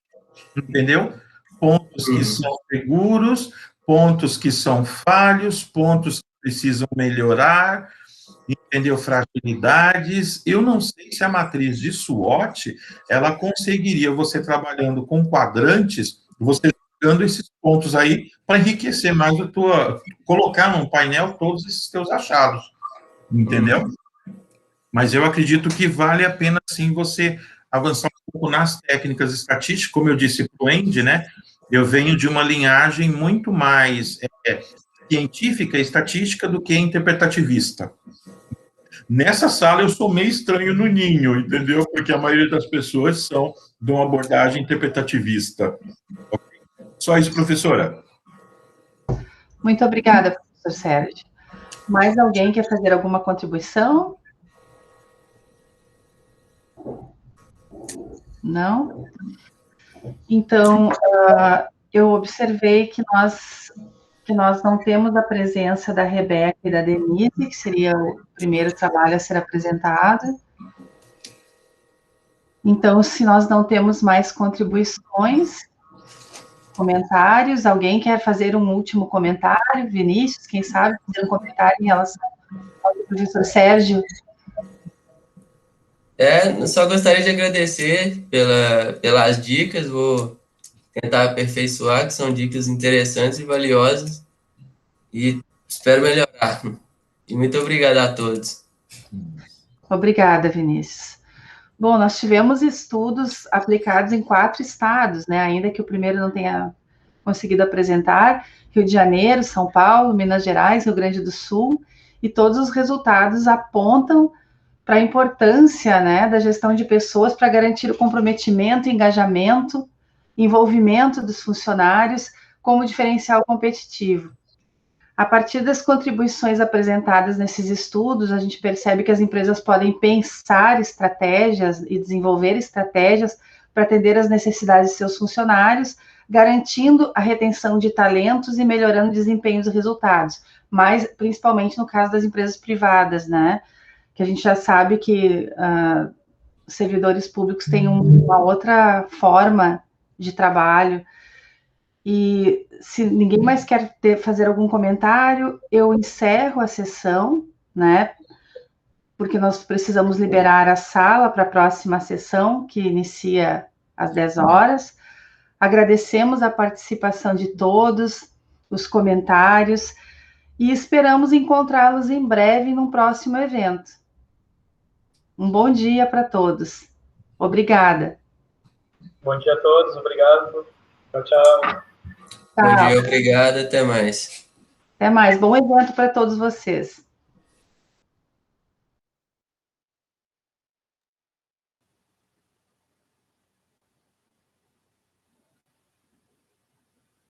entendeu? Pontos que são seguros, pontos que são falhos, pontos que precisam melhorar, entendeu? Fragilidades. Eu não sei se a matriz de SWOT, ela conseguiria, você trabalhando com quadrantes, você jogando esses pontos aí para enriquecer mais colocar num painel todos esses teus achados, entendeu? Mas eu acredito que vale a pena, sim, você avançar um pouco nas técnicas estatísticas, como eu disse para o Andy, né? Eu venho de uma linhagem muito mais científica e estatística do que interpretativista. Nessa sala eu sou meio estranho no ninho, entendeu? Porque a maioria das pessoas são de uma abordagem interpretativista. Só isso, professora. Muito obrigada, professor Sérgio. Mais alguém quer fazer alguma contribuição? Não? Então, eu observei que nós não temos a presença da Rebeca e da Denise, que seria o primeiro trabalho a ser apresentado. Então, se nós não temos mais contribuições, comentários, alguém quer fazer um último comentário? Vinícius, quem sabe, fazer um comentário em relação ao professor Sérgio? Eu só gostaria de agradecer pelas dicas, vou tentar aperfeiçoar, que são dicas interessantes e valiosas, e espero melhorar. E muito obrigado a todos. Obrigada, Vinícius. Bom, nós tivemos estudos aplicados em 4 estados, né? Ainda que o primeiro não tenha conseguido apresentar, Rio de Janeiro, São Paulo, Minas Gerais, Rio Grande do Sul, e todos os resultados apontam para a importância, né, da gestão de pessoas para garantir o comprometimento, engajamento, envolvimento dos funcionários como diferencial competitivo. A partir das contribuições apresentadas nesses estudos, a gente percebe que as empresas podem pensar estratégias e desenvolver estratégias para atender às necessidades de seus funcionários, garantindo a retenção de talentos e melhorando o desempenho dos resultados, mas principalmente no caso das empresas privadas, né? Que a gente já sabe que servidores públicos têm uma outra forma de trabalho. E se ninguém mais quer fazer algum comentário, eu encerro a sessão, né? Porque nós precisamos liberar a sala para a próxima sessão, que inicia às 10 horas. Agradecemos a participação de todos, os comentários, e esperamos encontrá-los em breve num próximo evento. Um bom dia para todos. Obrigada. Bom dia a todos, obrigado. Tchau, tchau. Bom dia, obrigado, até mais. Até mais. Bom evento para todos vocês.